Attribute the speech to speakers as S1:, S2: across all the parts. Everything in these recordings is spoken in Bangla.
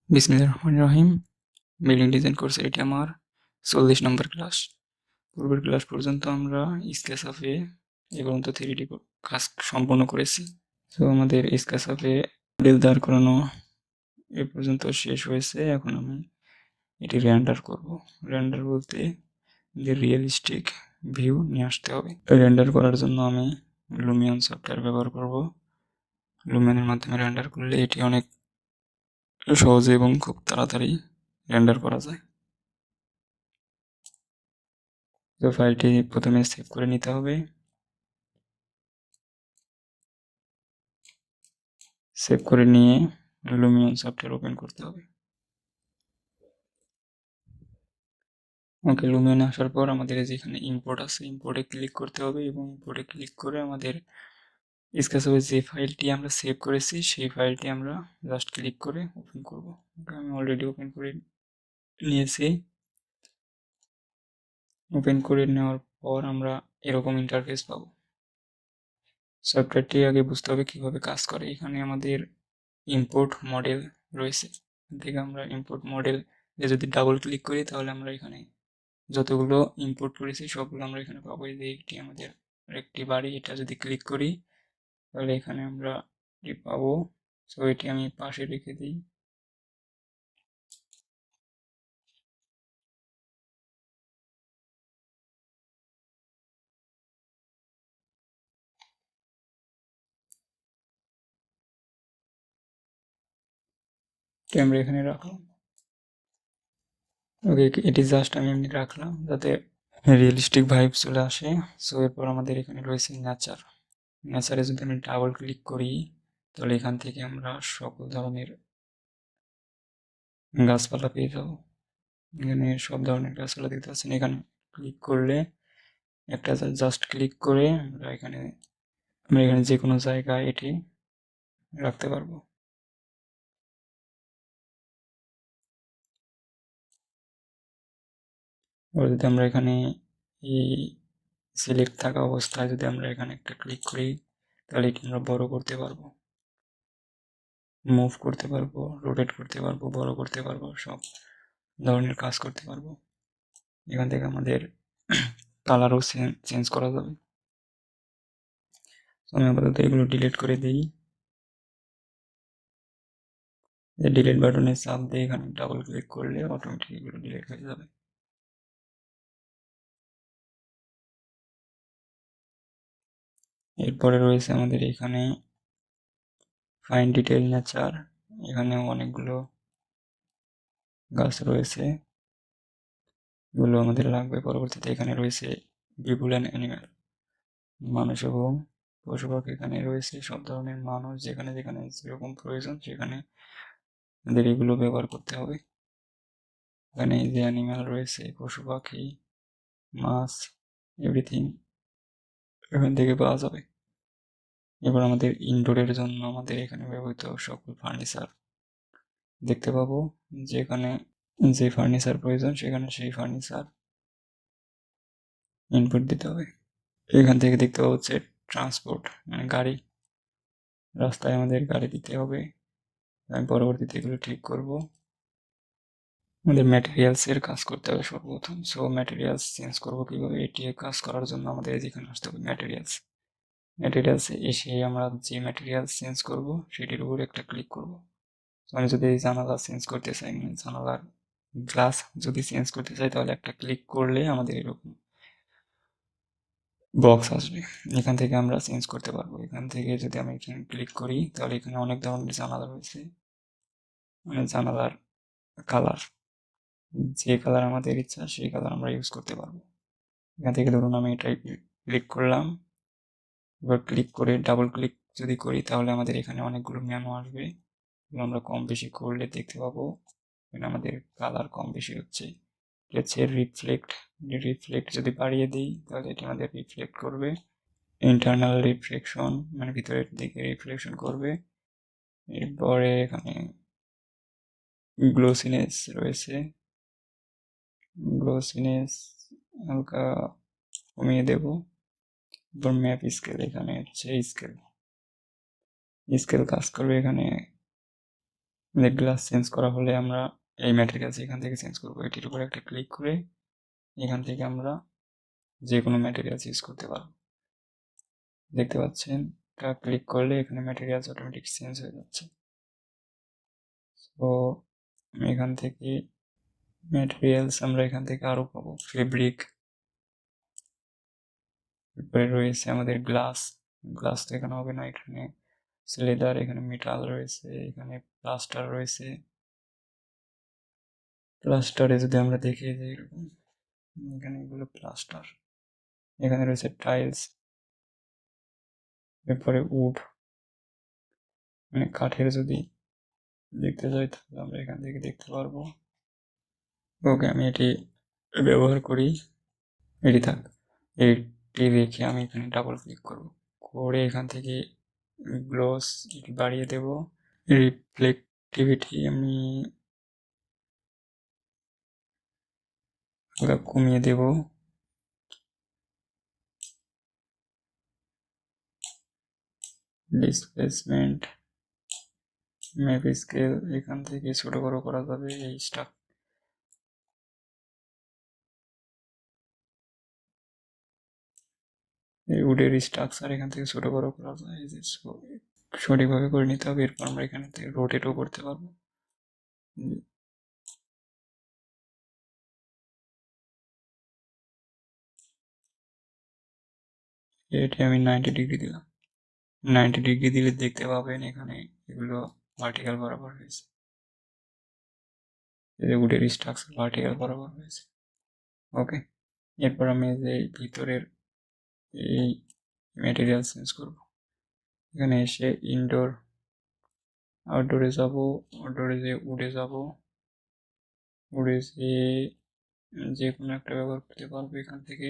S1: বিসমিল্লাহির রহমানির রহিম। বিল্ডিং ডিজাইন কোর্সের এটি আমার 40 নম্বর ক্লাস। পূর্বের ক্লাস পর্যন্ত আমরা স্কেচআপে এ পর্যন্ত 3D কাজ সম্পন্ন করেছি। তো আমাদের স্কেচআপে মডেল দাঁড় করানো এ পর্যন্ত শেষ হয়েছে। এখন আমি এটি রেন্ডার করব। রেন্ডার বলতে যে রিয়েলিস্টিক ভিউ নিয়ে আসতে হবে। রেন্ডার করার জন্য আমি লুমিয়ন সফটওয়্যার ব্যবহার করব। লুমিয়নের মাধ্যমে রেন্ডার করলে এটি অনেক সহজে এবং খুব তাড়াতাড়ি রেন্ডার করা যায়। তো ফাইলটি প্রথমে সেভ করে নিতে হবে। সেভ করে নিয়ে লুমিয়ন সফটওয়্যার ওপেন করতে হবে। ওকে, লুমিয়নে আসার পর আমাদের যেখানে ইম্পোর্ট আছে ইম্পোর্টে ক্লিক করতে হবে এবং ইম্পোর্টে ক্লিক করে আমাদের স্কেচআপে যে ফাইলটি আমরা সেভ করেছি সেই ফাইলটি আমরা জাস্ট ক্লিক করে ওপেন করব। আমি অলরেডি ওপেন করে নিয়েছি। ওপেন করে নেওয়ার পর আমরা এরকম ইন্টারফেস পাবো। সফটওয়্যারটি আগে বুঝতে হবে কিভাবে কাজ করে। এখানে আমাদের ইম্পোর্ট মডেল রয়েছে। এখান থেকে আমরা ইম্পোর্ট মডেল যদি ডাবল ক্লিক করি তাহলে আমরা এখানে যতগুলো ইম্পোর্ট করেছি সবগুলো আমরা এখানে পাবো। এই যে এটি আমাদের একটি বাড়ি, এটা যদি ক্লিক করি তাহলে এখানে আমরা এটি পাবো। সো এটি আমি পাশে রেখে দিই। এটি আমরা এখানে রাখলাম। ওকে, এটি জাস্ট আমি এমনি রাখলাম যাতে রিয়েলিস্টিক ভাইব চলে আসে। সো এরপর আমাদের এখানে রয়েছে নেচার। নেচারে যদি আমি ডাবল ক্লিক করি তাহলে এখান থেকে আমরা সকল ধরনের গাছপালা পেয়ে যাবো। এখানে সব ধরনের গাছপালা দেখতে পাচ্ছেন। এখানে ক্লিক করলে একটা জাস্ট ক্লিক করে আমরা এখানে যে কোনো জায়গায় এটি রাখতে পারবো। এবার যদি আমরা এখানে এই সিলেক্ট থাকা অবস্থায় যদি আমরা এখানে একটা ক্লিক করি তাহলে এটি আমরা বড় করতে পারবো, মুভ করতে পারবো, রোটেট করতে পারবো, বড় করতে পারবো, সব ধরনের কাজ করতে পারবো। এখান থেকে আমাদের কালারও চেঞ্জ করা যাবে। আমি আপাতত এগুলো ডিলিট করে দিই। ডিলিট বাটনে চাপ দিয়ে এখানে ডাবল ক্লিক করলে অটোমেটিক এগুলো ডিলিট হয়ে যাবে। এরপরে রয়েছে আমাদের এখানে ফাইন ডিটেইল নেচার। এখানেও অনেকগুলো গাছ রয়েছে, এগুলো আমাদের লাগবে পরবর্তীতে। এখানে রয়েছে পিপল অ্যান্ড অ্যানিম্যাল, মানুষ এবং পশু পাখি। এখানে রয়েছে সব ধরনের মানুষ, যেখানে যেখানে যেরকম প্রয়োজন সেখানে আমাদের এগুলো ব্যবহার করতে হবে। এখানে যে অ্যানিম্যাল রয়েছে, পশু পাখি, মাছ, এভরিথিং এখান থেকে পাওয়া যাবে। এবার আমাদের ইনডোরের জন্য আমাদের এখানে ব্যবহৃত সকল ফার্নিচার দেখতে পাবো। যেখানে যে ফার্নিচার প্রয়োজন সেখানে সেই ফার্নিচার ইনপুট দিতে হবে। এখান থেকে দেখতে পাবো হচ্ছে ট্রান্সপোর্ট, মানে গাড়ি। রাস্তায় আমাদের গাড়ি দিতে হবে। আমি পরবর্তীতে এগুলো ঠিক করব। আমাদের ম্যাটেরিয়ালসের কাজ করতে হবে সর্বপ্রথম। সো ম্যাটেরিয়ালস চেঞ্জ করবো কিভাবে, এটি কাজ করার জন্য আমাদের যেখানে আসতে হবে ম্যাটেরিয়ালসে এসে আমরা যে ম্যাটেরিয়ালস চেঞ্জ করব সেটির উপর একটা ক্লিক করব। আমি যদি এই জানালা চেঞ্জ করতে চাই, মানে জানালার গ্লাস যদি চেঞ্জ করতে চাই তাহলে একটা ক্লিক করলে আমাদের এরকম বক্স আসবে। এখান থেকে আমরা চেঞ্জ করতে পারবো। এখান থেকে যদি আমি এখানে ক্লিক করি তাহলে এখানে অনেক ধরনের জানালা রয়েছে, মানে জানালার কালার, যে কালার আমাদের ইচ্ছা সেই কালার আমরা ইউজ করতে পারবো। এখান থেকে ধরুন আমি এটাই ক্লিক করলাম। এবার ক্লিক করে ডাবল ক্লিক যদি করি তাহলে আমাদের এখানে অনেকগুলো মেনু আসবে। আমরা কম বেশি করলে দেখতে পাবো এখানে আমাদের কালার কম বেশি হচ্ছে। রিফ্লেক্ট যদি বাড়িয়ে দিই তাহলে এটা আমাদের রিফ্লেক্ট করবে। ইন্টারনাল রিফ্লেকশন, মানে ভিতরের দিকে রিফ্লেকশন করবে। এরপরে এখানে গ্লোসিনেস রয়েছে, গ্লোসিনেস হালকা কমিয়ে দেব। এরপর ম্যাপ স্কেল, এখানে হচ্ছে স্কেল কাজ করবে। এখানে গ্লাস চেঞ্জ করা হলে আমরা এই ম্যাটেরিয়ালস এখান থেকে চেঞ্জ করবো। এটির উপরে একটা ক্লিক করে এখান থেকে আমরা যে কোনো ম্যাটেরিয়ালস ইউজ করতে পারবো। দেখতে পাচ্ছেন এটা ক্লিক করলে এখানে ম্যাটেরিয়ালস অটোমেটিক চেঞ্জ হয়ে যাচ্ছে। তো এখান থেকে ম্যাটেরিয়ালস আমরা এখান থেকে আরো পাবো। ফেব্রিক, এরপরে রয়েছে আমাদের গ্লাস। গ্লাস তো এখানে হবে না, এখানে লেদার, এখানে মেটাল রয়েছে, এখানে প্লাস্টার রয়েছে। প্লাস্টারে যদি আমরা দেখি যে এরকম এখানে এগুলো প্লাস্টার, এখানে রয়েছে টাইলস, এরপরে উড, মানে কাঠের যদি দেখতে চাই তাহলে আমরা এখান থেকে দেখতে পারবো। ওকে, আমি এটি ব্যবহার করি, এটি থাক। এটি রেখে আমি এখানে ডাবল ক্লিক করব, করে এখান থেকে গ্লস বাড়িয়ে দেব। রিফ্লেক্টিভিটি আমি কমিয়ে দেব। ডিসপ্লেসমেন্ট, ম্যাপ স্কেল এখান থেকে ছোট বড় করা যাবে। এই স্টাফ এই উডের স্ট্রাকচার এখান থেকে ছোট বড় করা যায়, এই যে সঠিকভাবে করে নিতে হবে। এরপর আমরা এখানে থেকে রোটেটও করতে পারবো। এটি আমি 90 ডিগ্রি দিলাম। 90 ডিগ্রি দিলে দেখতে পাবেন এখানে এগুলো ভার্টিক্যাল বরাবর হয়েছে, উডের স্ট্রাকচার ভার্টিক্যাল বরাবর হয়েছে। ওকে, এরপর আমি যে ভিতরের এই ম্যাটেরিয়াল চেঞ্জ করব। এখানে এসে ইনডোর, আউটডোরে যাব, আউটডোরে যে উডে যাব, উডে যে কোনো একটা ব্যবহার করতে পারবো এখান থেকে।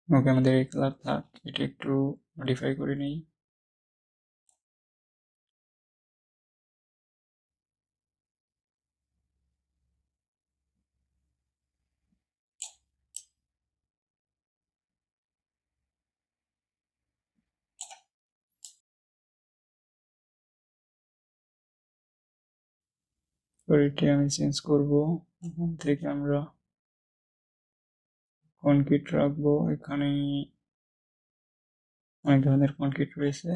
S1: ওকে, আমাদের এই কালার থাক, এটা একটু মডিফাই করে নিই। এটি আমি চেঞ্জ করব। এখান থেকে আমরা কনক্রিট রাখবো। এখানে অনেক ধরনের কনক্রিট রয়েছে।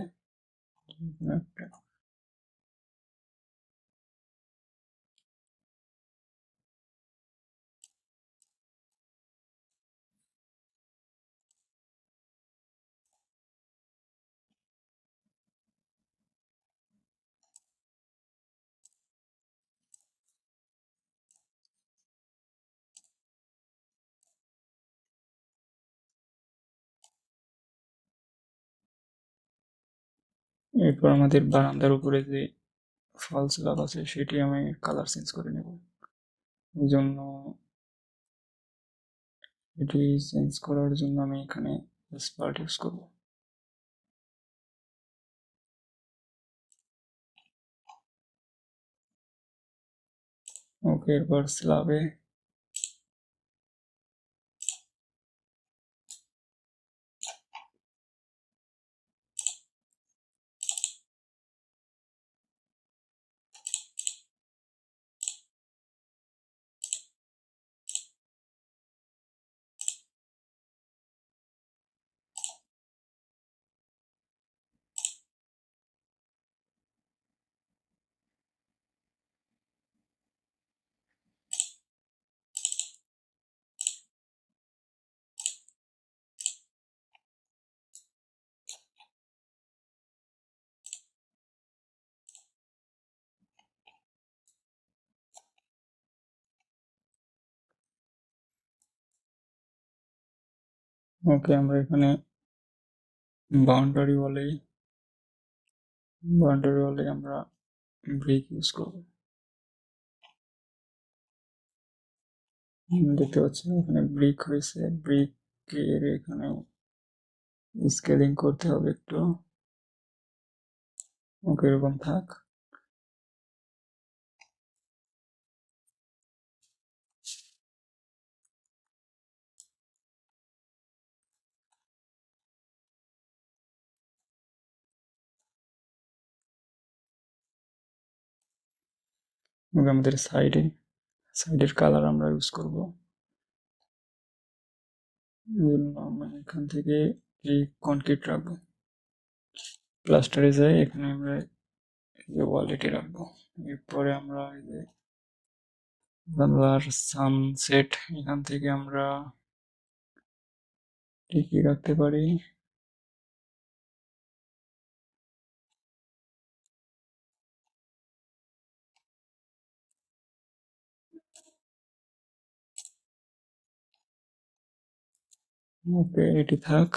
S1: এরপর আমাদের বারান্দার উপরে যে ফলস স্ল্যাব আছে সেটি আমি কালার চেঞ্জ করে নেব। এই জন্য এটি চেঞ্জ করার জন্য আমি এখানে স্পার্ট ইউজ করব। ওকে, এরপর স্ল্যাবে ওকে, আমরা এখানে বাউন্ডারি ওয়ালে আমরা ব্রিক ইউজ করব। দেখতে পাচ্ছেন এখানে ব্রিক হয়েছে, ব্রিকের এখানে স্কেলিং করতে হবে একটু। ওকে, এরকম থাক। ওকে, আমাদের সাইডের কালার আমরা ইউজ করব। আমরা এখান থেকে এই কনক্রিট রাখবো, প্লাস্টারে যাই, এখানে আমরা যে ওয়াল এটি রাখবো। এরপরে আমরা এই যে সানসেট, এখান থেকে আমরা কি রাখতে পারি। ওকে, এটি থাক।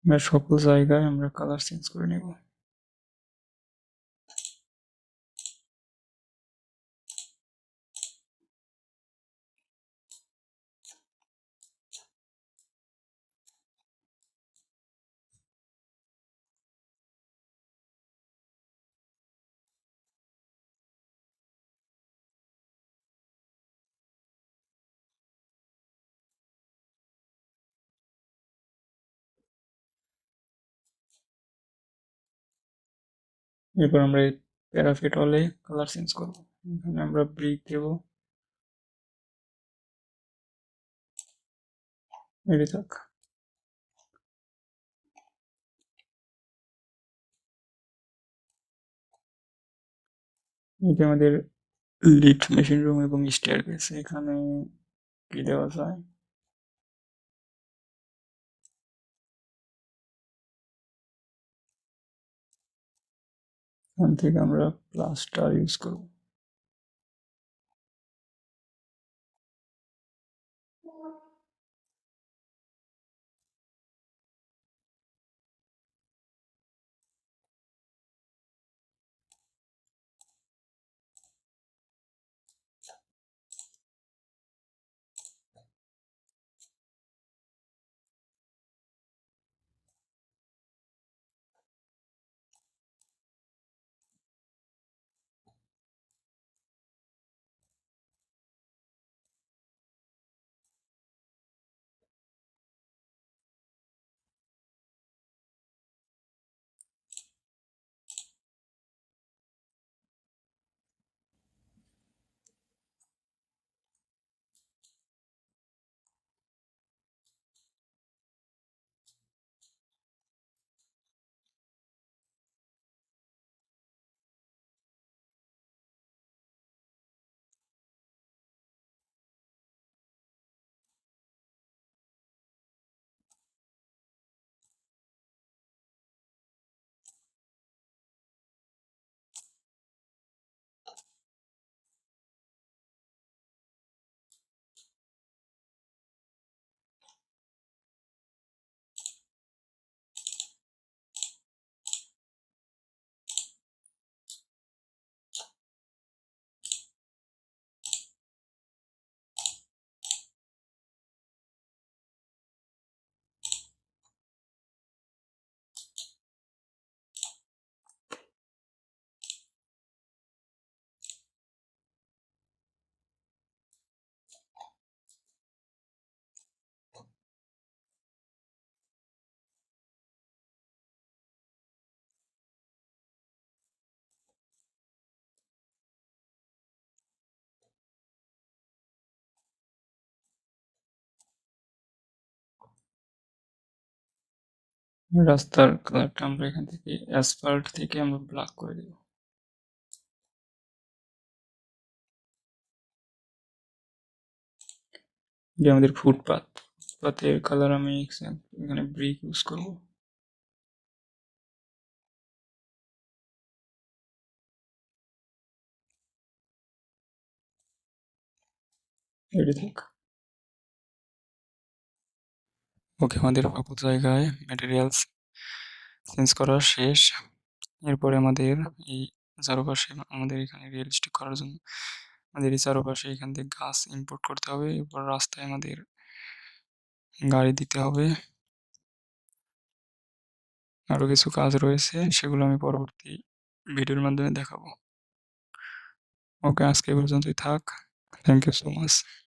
S1: আমরা সকল জায়গায় আমরা কালার চেঞ্জ করে নেব। এরপর আমরা এই প্যারাফিট ওয়ালে কালার চেঞ্জ করব। এখানে আমরা ব্রিক দেব, এটি থাক। এটি আমাদের লিফট, মেশিন রুম এবং স্টেয়ারকেস। এখানে কি দেওয়া যায়? এখান থেকে আমরা প্লাস্টার ইউজ করব। রাস্তার কালারটা আমরা এখান থেকে অ্যাসফাল্ট থেকে আমরা ব্ল্যাক করে দেব। যে আমাদের ফুটপাথের কালার আমি এখানে ব্রিক ইউজ করব। রেডি থাক। ওকে, আমাদের আপাতত জায়গায় ম্যাটেরিয়ালস চেঞ্জ করা শেষ। এরপরে আমাদের এই চারপাশে আমাদের এখানে রিয়েলিস্টিক করার জন্য আমাদের এই চারপাশে এখান থেকে গাছ ইম্পোর্ট করতে হবে। এরপর রাস্তায় আমাদের গাড়ি দিতে হবে। আরো কিছু কাজ রয়েছে, সেগুলো আমি পরবর্তী ভিডিওর মাধ্যমে দেখাবো। ওকে, আজকে এই পর্যন্তই থাক। Thank you so much.